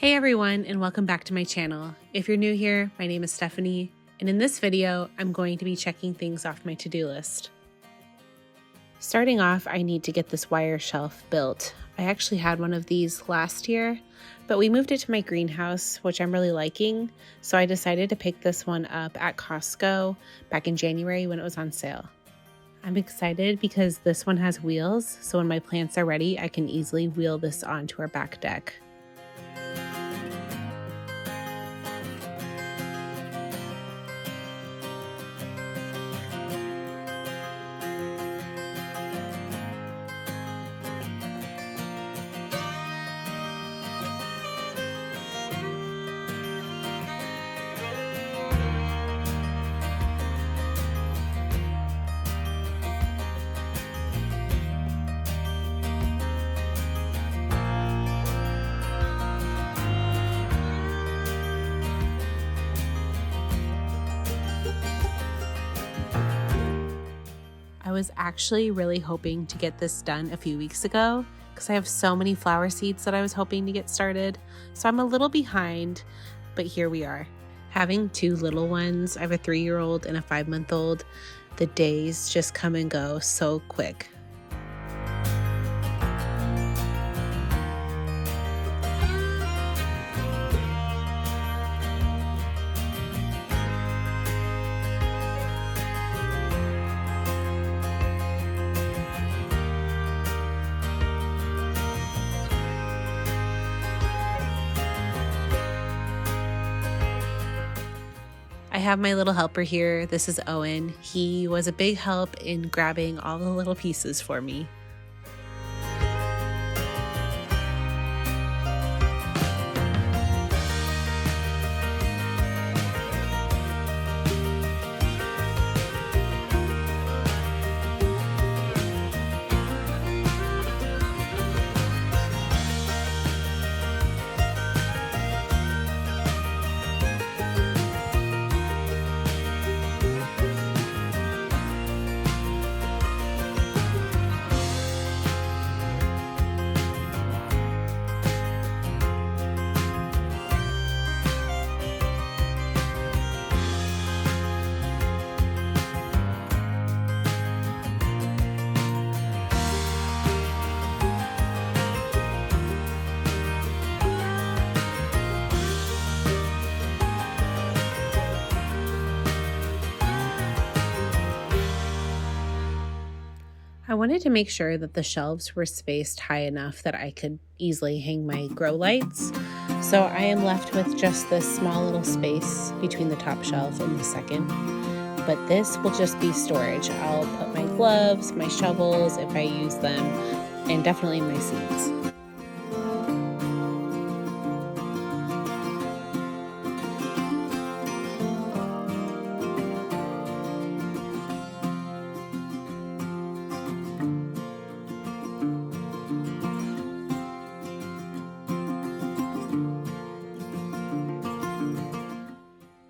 Hey everyone, and welcome back to my channel. If you're new here, my name is Stephanie, and in this video, I'm going to be checking things off my to-do list. Starting off, I need to get this wire shelf built. I actually had one of these last year, but we moved it to my greenhouse, which I'm really liking, so I decided to pick this one up at Costco back in January when it was on sale. I'm excited because this one has wheels, so when my plants are ready, I can easily wheel this onto our back deck. I was actually really hoping to get this done a few weeks ago because I have so many flower seeds that I was hoping to get started. So I'm a little behind, but here we are. Having two little ones, I have a 3-year-old and a 5-month-old, the days just come and go so quick. I have my little helper here. This is Owen. He was a big help in grabbing all the little pieces for me. I wanted to make sure that the shelves were spaced high enough that I could easily hang my grow lights. So I am left with just this small little space between the top shelf and the second. But this will just be storage. I'll put my gloves, my shovels if I use them, and definitely my seeds.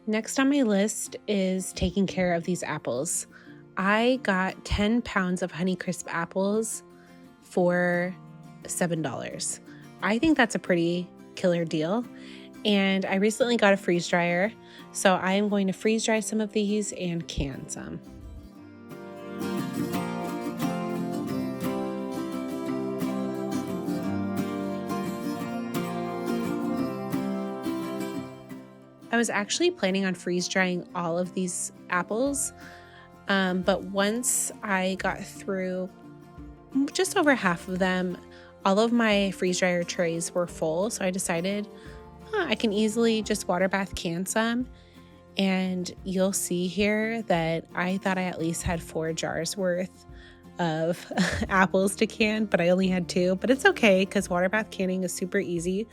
Next on my list is taking care of these apples. I got 10 pounds of Honeycrisp apples for $7. I think that's a pretty killer deal. And I recently got a freeze dryer, so I am going to freeze dry some of these and can some. I was actually planning on freeze drying all of these apples, but once I got through just over half of them, all of my freeze dryer trays were full, so I decided I can easily just water bath can some, and you'll see here that I thought I at least had 4 jars worth of apples to can, but I only had 2, but it's okay because water bath canning is super easy.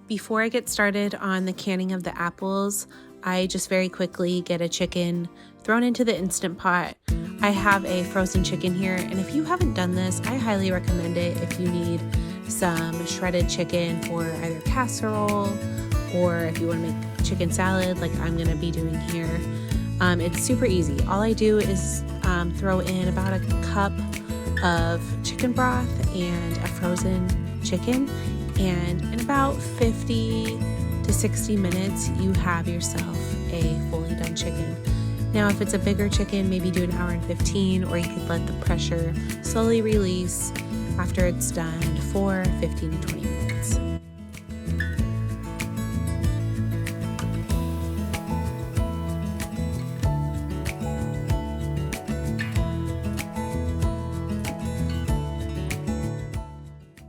Before I get started on the canning of the apples, I just very quickly get a chicken thrown into the Instant Pot. I have a frozen chicken here, and if you haven't done this, I highly recommend it if you need some shredded chicken for either casserole or if you want to make chicken salad like I'm going to be doing here. It's super easy. All I do is throw in about a cup of chicken broth and a frozen chicken, and in about 50 to 60 minutes you have yourself a fully done chicken. Now if it's a bigger chicken, maybe do an hour and 15, or you could let the pressure slowly release after it's done for 15 to 20 minutes.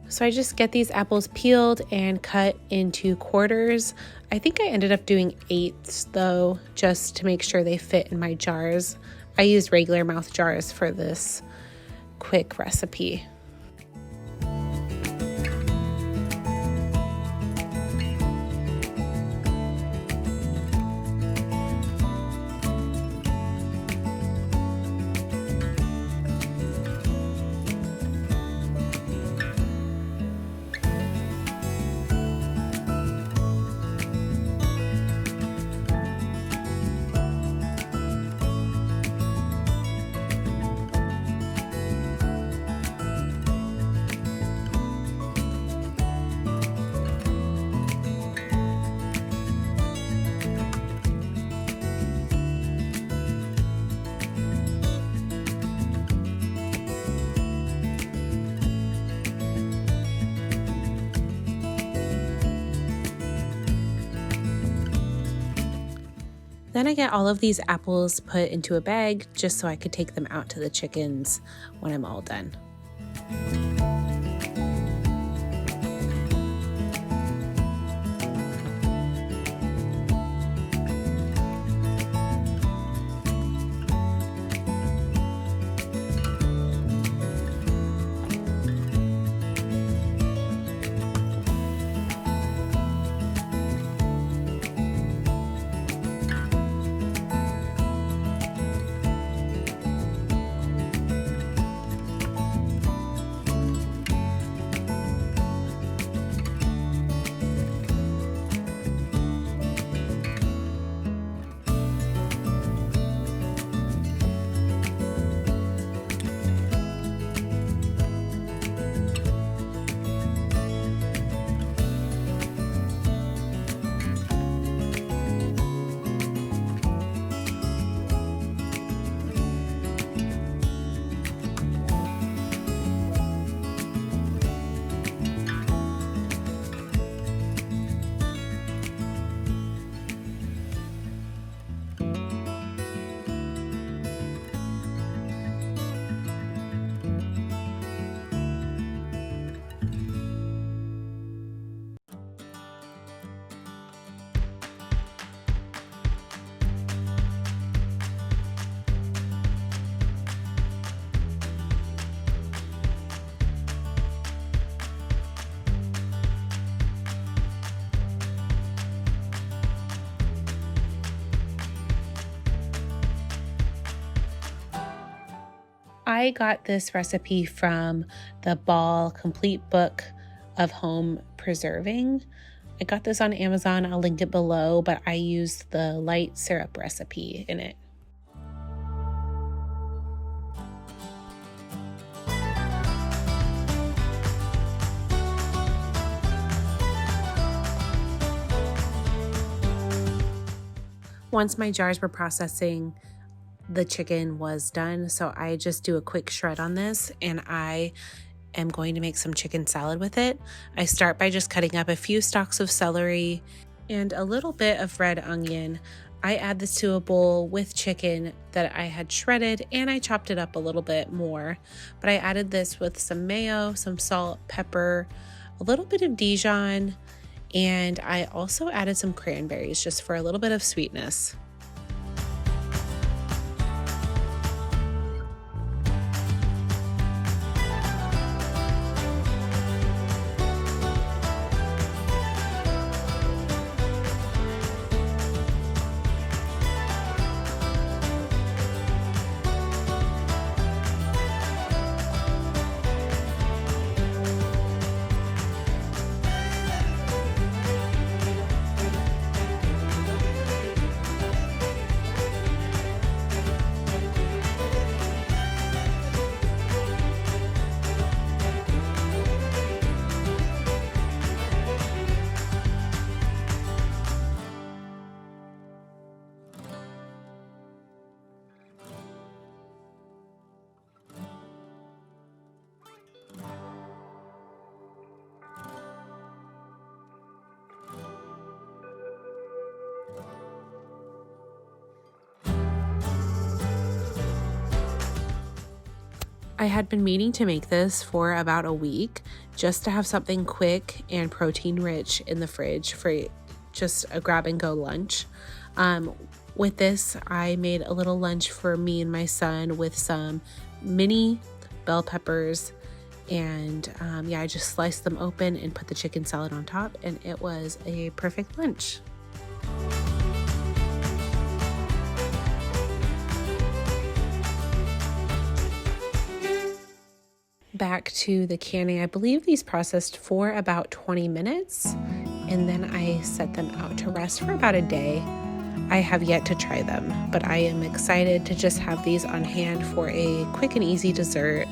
So I just get these apples peeled and cut into quarters. I think I ended up doing eighths though, just to make sure they fit in my jars. I used regular mouth jars for this quick recipe. Then I get all of these apples put into a bag just so I could take them out to the chickens when I'm all done. I got this recipe from the Ball Complete Book of Home Preserving. I got this on Amazon, I'll link it below, but I used the light syrup recipe in it. Once my jars were processing, the chicken was done, so I just do a quick shred on this, and I am going to make some chicken salad with it. I start by just cutting up a few stalks of celery and a little bit of red onion. I add this to a bowl with chicken that I had shredded, and I chopped it up a little bit more, but I added this with some mayo, some salt, pepper, a little bit of Dijon, and I also added some cranberries just for a little bit of sweetness. I had been meaning to make this for about a week just to have something quick and protein rich in the fridge for just a grab and go lunch. With this, I made a little lunch for me and my son with some mini bell peppers, and I just sliced them open and put the chicken salad on top, and it was a perfect lunch. Back to the canning. I believe these processed for about 20 minutes, and then I set them out to rest for about a day. I have yet to try them, but I am excited to just have these on hand for a quick and easy dessert.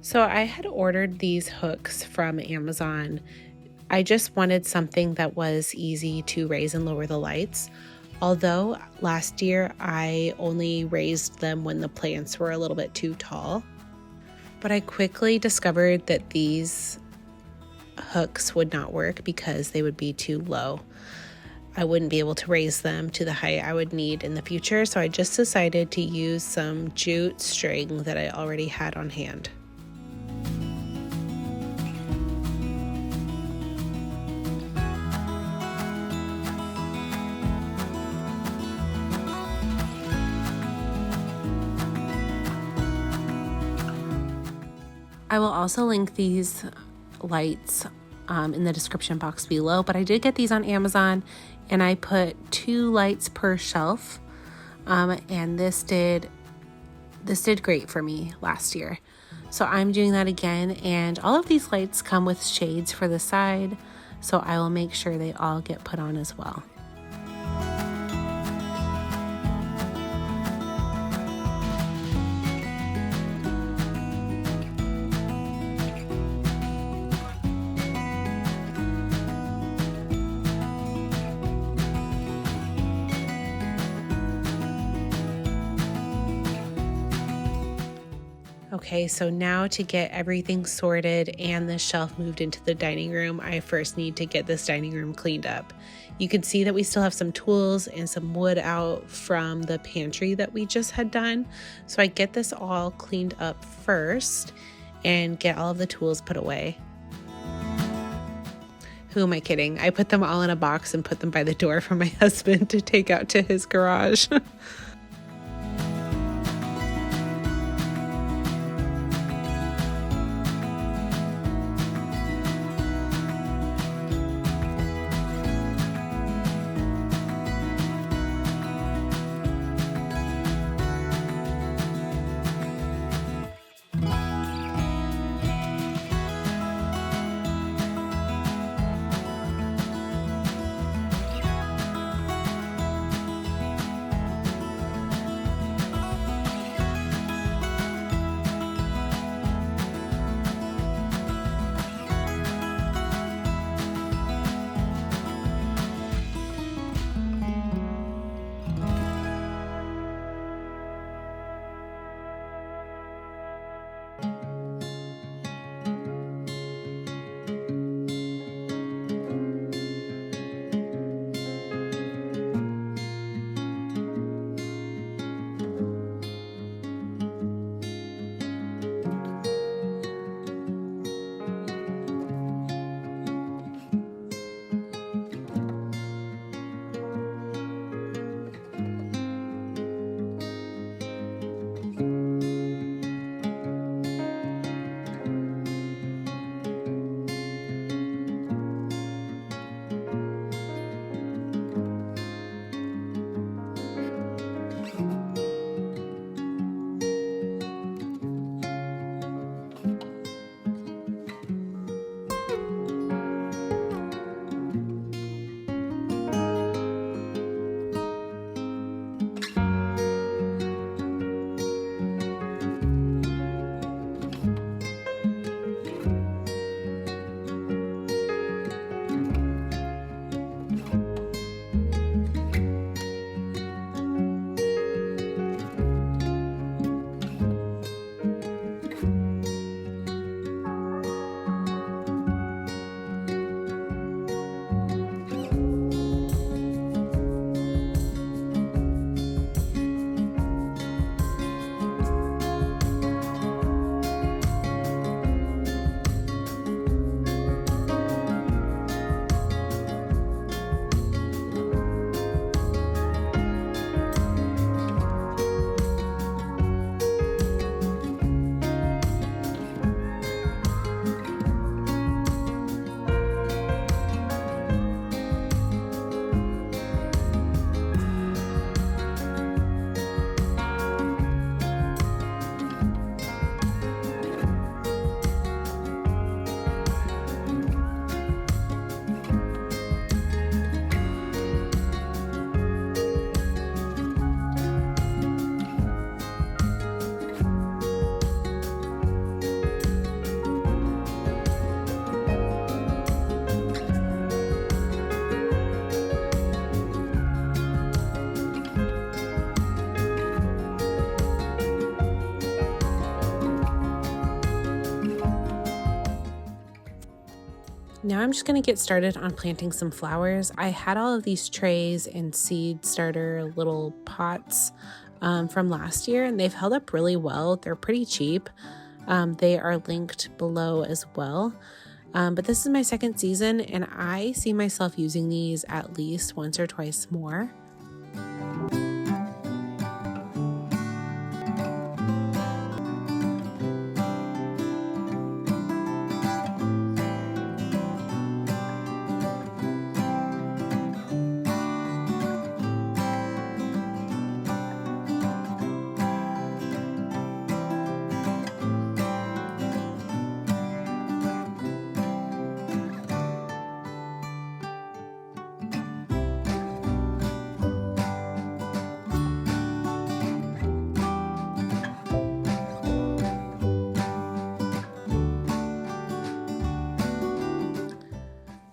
So I had ordered these hooks from Amazon. I just wanted something that was easy to raise and lower the lights. Although last year I only raised them when the plants were a little bit too tall. But I quickly discovered that these hooks would not work because they would be too low. I wouldn't be able to raise them to the height I would need in the future. So I just decided to use some jute string that I already had on hand. I will also link these lights in the description box below, but I did get these on Amazon, and I put 2 lights per shelf, and this did great for me last year. So I'm doing that again, and all of these lights come with shades for the side, so I will make sure they all get put on as well. Okay, so now to get everything sorted and the shelf moved into the dining room, I first need to get this dining room cleaned up. You can see that we still have some tools and some wood out from the pantry that we just had done. So I get this all cleaned up first and get all of the tools put away. Who am I kidding? I put them all in a box and put them by the door for my husband to take out to his garage. Now I'm just going to get started on planting some flowers. I had all of these trays and seed starter little pots from last year, and they've held up really well. They're pretty cheap. They are linked below as well. But this is my second season, and I see myself using these at least once or twice more.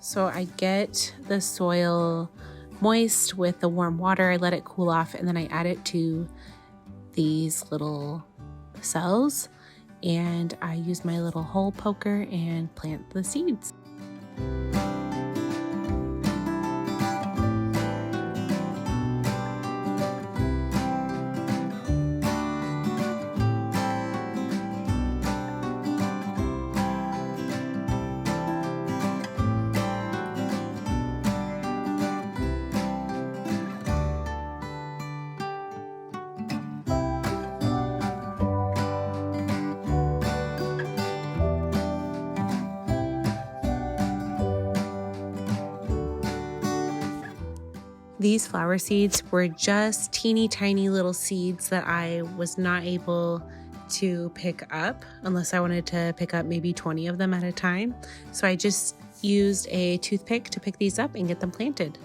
So I get the soil moist with the warm water, I let it cool off, and then I add it to these little cells, and I use my little hole poker and plant the seeds. These flower seeds were just teeny tiny little seeds that I was not able to pick up unless I wanted to pick up maybe 20 of them at a time. So I just used a toothpick to pick these up and get them planted.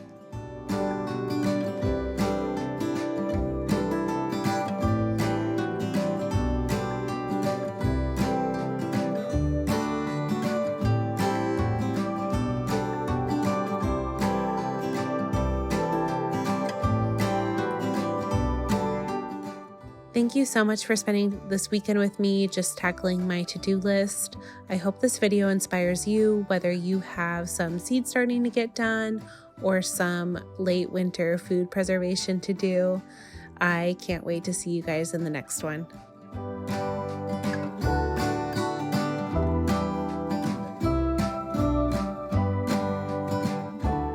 Thank you so much for spending this weekend with me, just tackling my to-do list. I hope this video inspires you, whether you have some seed starting to get done or some late winter food preservation to do. I can't wait to see you guys in the next one.